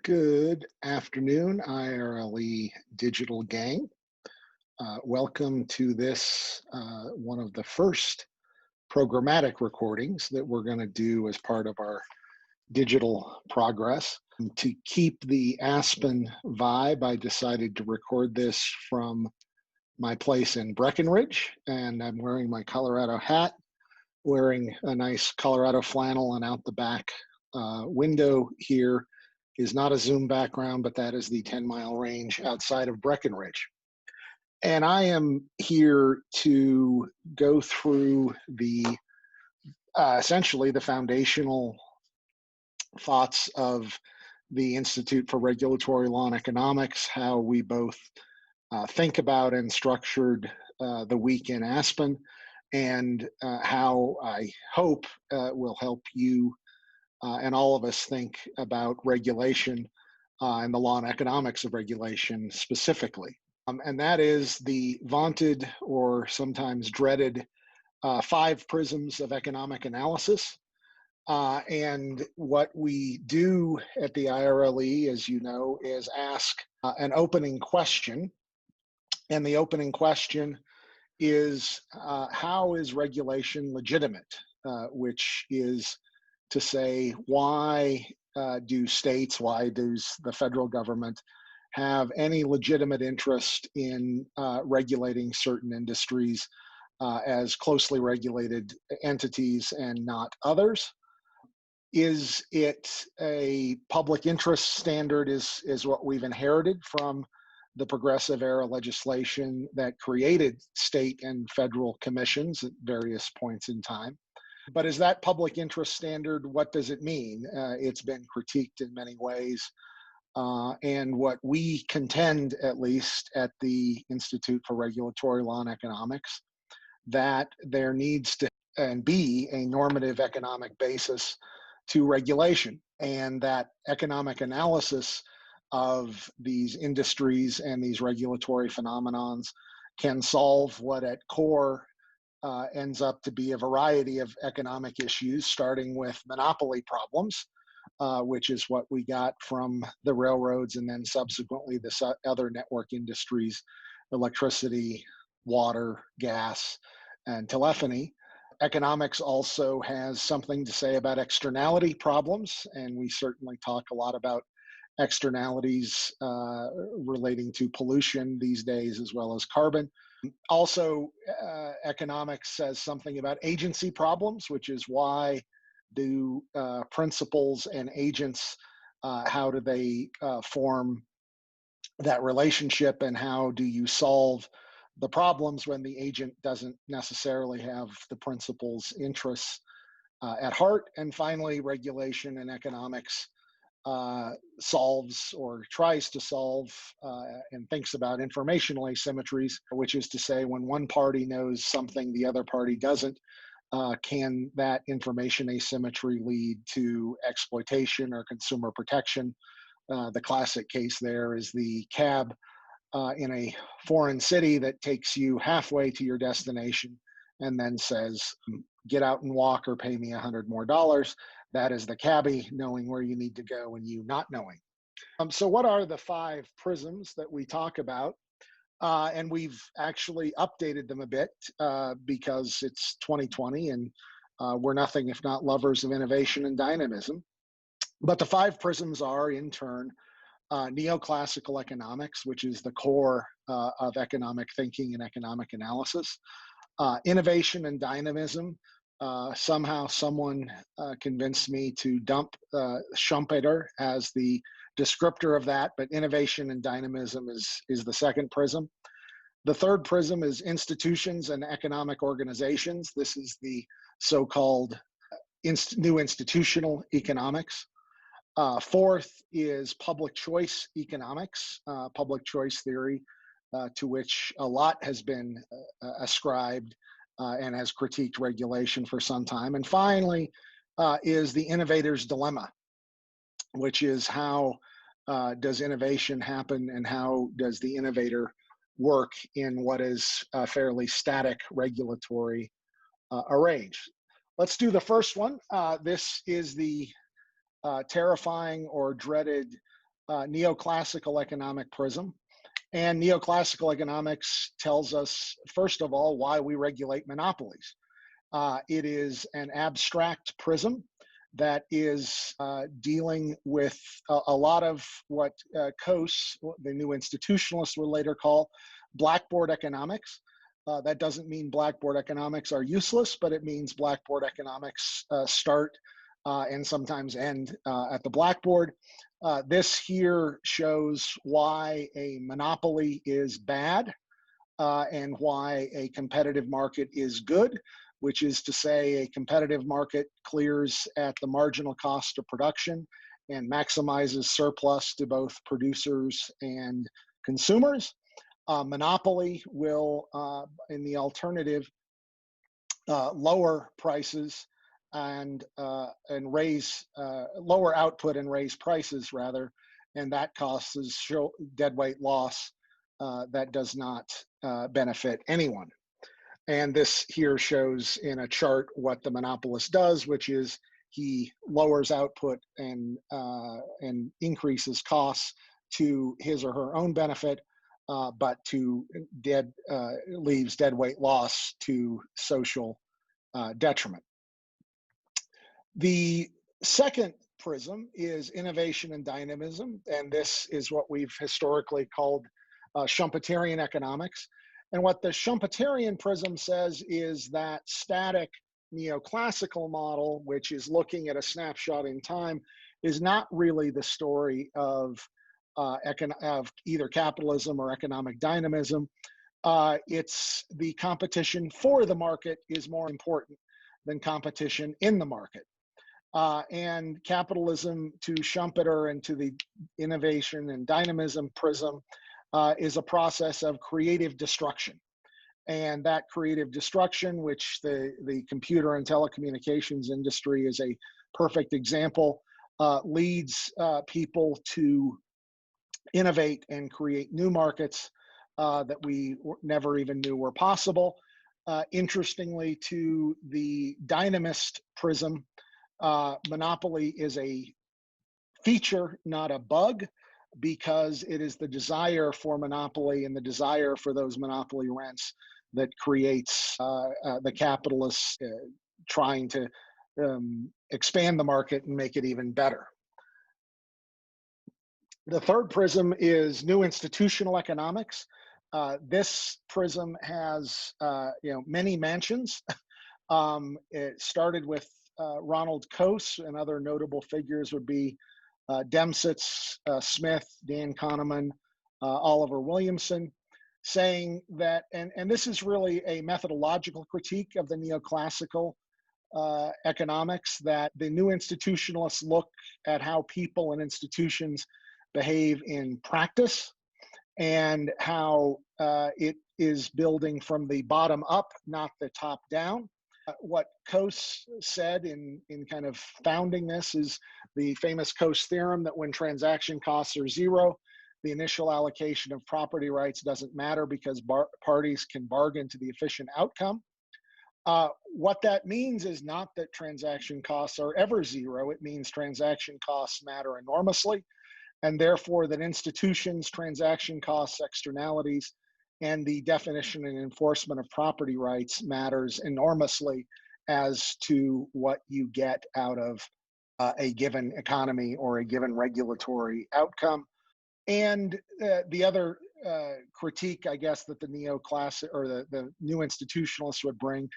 Good afternoon, IRLE Digital Gang. Welcome to this, one of the first programmatic recordings that we're going to do as part of our digital progress. To keep the Aspen vibe, I decided to record this from my place in Breckenridge, and I'm wearing my Colorado hat, wearing a nice Colorado flannel, and out the back window here is not a Zoom background, but that is the 10-mile range outside of Breckenridge. And I am here to go through the essentially the foundational thoughts of the Institute for Regulatory Law and Economics, how we both think about and structured the week in Aspen, and how I hope will help you and all of us think about regulation and the law and economics of regulation specifically. And that is the vaunted or sometimes dreaded 5 prisms of economic analysis. And what we do at the IRLE, as you know, is ask an opening question. And the opening question is how is regulation legitimate? Which is to say, why why does the federal government have any legitimate interest in regulating certain industries as closely regulated entities and not others? Is it a public interest standard is what we've inherited from the progressive era legislation that created state and federal commissions at various points in time? But is that public interest standard, what does it mean? It's been critiqued in many ways. And what we contend, at least at the Institute for Regulatory Law and Economics, that there needs to and be a normative economic basis to regulation, and that economic analysis of these industries and these regulatory phenomenons can solve what at core ends up to be a variety of economic issues, starting with monopoly problems, which is what we got from the railroads and then subsequently the other network industries, electricity, water, gas, and telephony. Economics also has something to say about externality problems, and we certainly talk a lot about externalities relating to pollution these days, as well as carbon. Also, economics says something about agency problems, which is why do principals and agents, how do they form that relationship, and how do you solve the problems when the agent doesn't necessarily have the principal's interests at heart? And finally, regulation and economics solves or tries to solve and thinks about informational asymmetries, which is to say, when one party knows something the other party doesn't, can that information asymmetry lead to exploitation or consumer protection? The classic case there is the cab in a foreign city that takes you halfway to your destination and then says, get out and walk or pay me $100 more. That is the cabbie knowing where you need to go and you not knowing. So what are the 5 prisms that we talk about? And we've actually updated them a bit because it's 2020 and we're nothing if not lovers of innovation and dynamism. But the 5 prisms are, in turn, neoclassical economics, which is the core of economic thinking and economic analysis. Innovation and dynamism. Somehow someone convinced me to dump Schumpeter as the descriptor of that, but innovation and dynamism is the second prism. The third prism is institutions and economic organizations. This is the so-called new institutional economics. Fourth is public choice economics, public choice theory, to which a lot has been ascribed and has critiqued regulation for some time. And finally is the innovator's dilemma, which is how does innovation happen and how does the innovator work in what is a fairly static regulatory arrange. Let's do the first one. This is the terrifying or dreaded neoclassical economic prism. And neoclassical economics tells us, first of all, why we regulate monopolies. It is an abstract prism that is dealing with a lot of what Coase, the new institutionalists, would later call blackboard economics. That doesn't mean blackboard economics are useless, but it means blackboard economics start and sometimes end at the blackboard. This here shows why a monopoly is bad and why a competitive market is good, which is to say a competitive market clears at the marginal cost of production and maximizes surplus to both producers and consumers. Monopoly will, in the alternative, lower prices and raise lower output and raise prices rather, and that causes deadweight loss that does not benefit anyone. And this here shows in a chart what the monopolist does, which is he lowers output and increases costs to his or her own benefit, but leaves deadweight loss to social detriment. The second prism is innovation and dynamism, and this is what we've historically called Schumpeterian economics. And what the Schumpeterian prism says is that static neoclassical model, which is looking at a snapshot in time, is not really the story of either capitalism or economic dynamism. It's the competition for the market is more important than competition in the market. And capitalism, to Schumpeter and to the innovation and dynamism prism, is a process of creative destruction. And that creative destruction, which the computer and telecommunications industry is a perfect example, leads people to innovate and create new markets that we never even knew were possible. Interestingly, to the dynamist prism, monopoly is a feature, not a bug, because it is the desire for monopoly and the desire for those monopoly rents that creates the capitalists trying to expand the market and make it even better. The third prism is new institutional economics. This prism has many mansions. It started with Ronald Coase, and other notable figures would be Demsetz, Smith, Dan Kahneman, Oliver Williamson, saying that, and this is really a methodological critique of the neoclassical economics, that the new institutionalists look at how people and institutions behave in practice and how it is building from the bottom up, not the top down. What Coase said in kind of founding this is the famous Coase theorem that when transaction costs are zero, the initial allocation of property rights doesn't matter because parties can bargain to the efficient outcome. What that means is not that transaction costs are ever zero. It means transaction costs matter enormously, and therefore that institutions, transaction costs, externalities, and the definition and enforcement of property rights matters enormously as to what you get out of a given economy or a given regulatory outcome. And the other critique, I guess, that the neoclassic or the new institutionalists would bring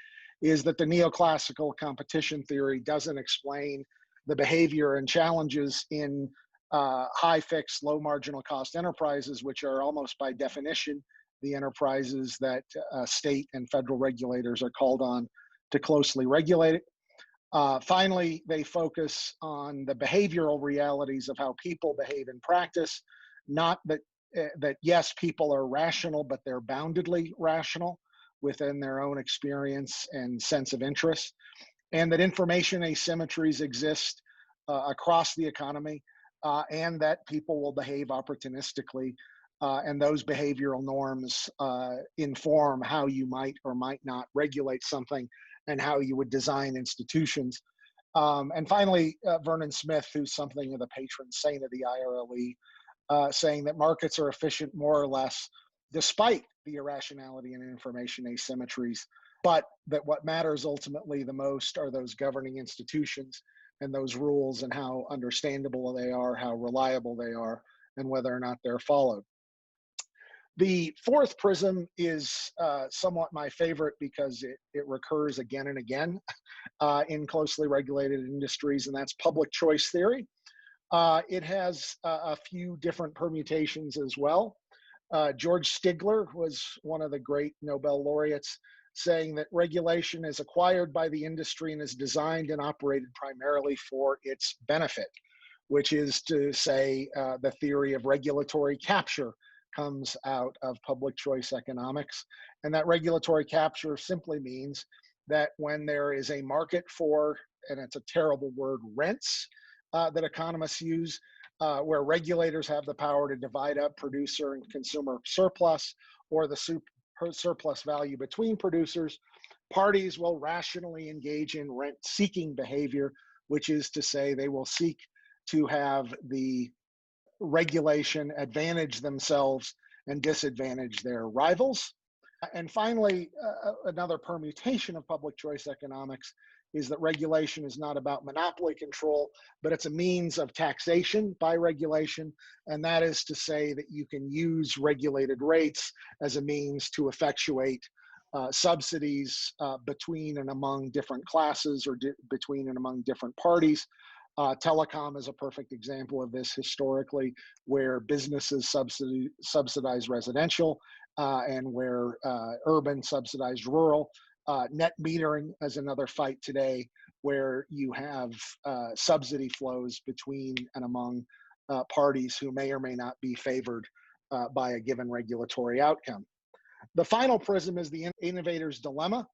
is that the neoclassical competition theory doesn't explain the behavior and challenges in high fixed, low marginal cost enterprises, which are almost by definition the enterprises that state and federal regulators are called on to closely regulate it. Finally, they focus on the behavioral realities of how people behave in practice, not that yes, people are rational, but they're boundedly rational within their own experience and sense of interest, and that information asymmetries exist across the economy, and that people will behave opportunistically. And those behavioral norms inform how you might or might not regulate something and how you would design institutions. And finally, Vernon Smith, who's something of the patron saint of the IRLE, saying that markets are efficient more or less despite the irrationality and information asymmetries, but that what matters ultimately the most are those governing institutions and those rules and how understandable they are, how reliable they are, and whether or not they're followed. The fourth prism is somewhat my favorite because it recurs again and again in closely regulated industries, and that's public choice theory. It has a few different permutations as well. George Stigler was one of the great Nobel laureates, saying that regulation is acquired by the industry and is designed and operated primarily for its benefit, which is to say the theory of regulatory capture comes out of public choice economics. And that regulatory capture simply means that when there is a market for, and it's a terrible word, rents that economists use, where regulators have the power to divide up producer and consumer surplus or the surplus value between producers, parties will rationally engage in rent-seeking behavior, which is to say they will seek to have the regulation advantage themselves and disadvantage their rivals. And finally, another permutation of public choice economics is that regulation is not about monopoly control, but it's a means of taxation by regulation. And that is to say that you can use regulated rates as a means to effectuate subsidies between and among different classes or between and among different parties. Telecom is a perfect example of this historically, where businesses subsidize residential and where urban subsidized rural. Net metering is another fight today, where you have subsidy flows between and among parties who may or may not be favored by a given regulatory outcome. The final prism is the innovator's dilemma.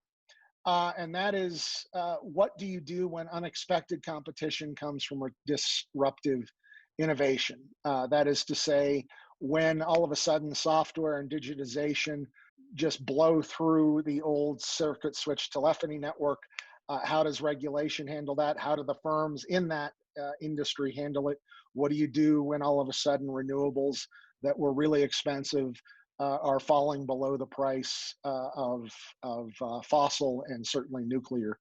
And that is, what do you do when unexpected competition comes from a disruptive innovation? That is to say, when all of a sudden software and digitization just blow through the old circuit switch telephony network, how does regulation handle that? How do the firms in that industry handle it? What do you do when all of a sudden renewables that were really expensive are falling below the price of fossil and certainly nuclear?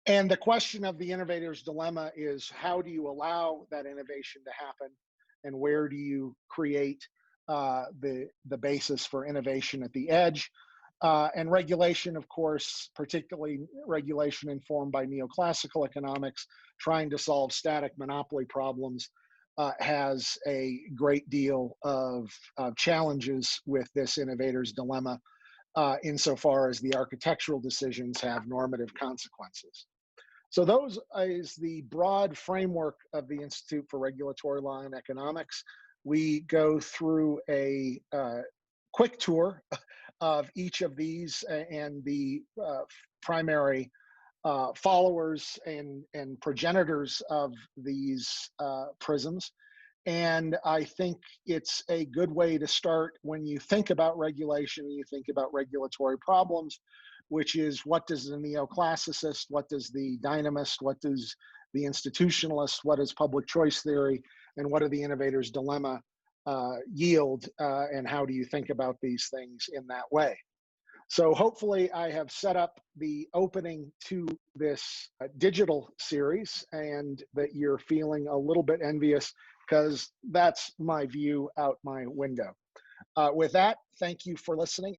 And the question of the innovator's dilemma is, how do you allow that innovation to happen, and where do you create the basis for innovation at the edge? And regulation, of course, particularly regulation informed by neoclassical economics, trying to solve static monopoly problems, has a great deal of challenges with this innovator's dilemma, insofar as the architectural decisions have normative consequences. So those is the broad framework of the Institute for Regulatory Law and Economics. We go through a quick tour of each of these and the primary followers and progenitors of these prisms. And I think it's a good way to start when you think about regulation, you think about regulatory problems, which is, what does the neoclassicist, what does the dynamist, what does the institutionalist, what is public choice theory, and what are the innovator's dilemma yield, and how do you think about these things in that way? So hopefully I have set up the opening to this digital series, and that you're feeling a little bit envious, because that's my view out my window. With that, thank you for listening.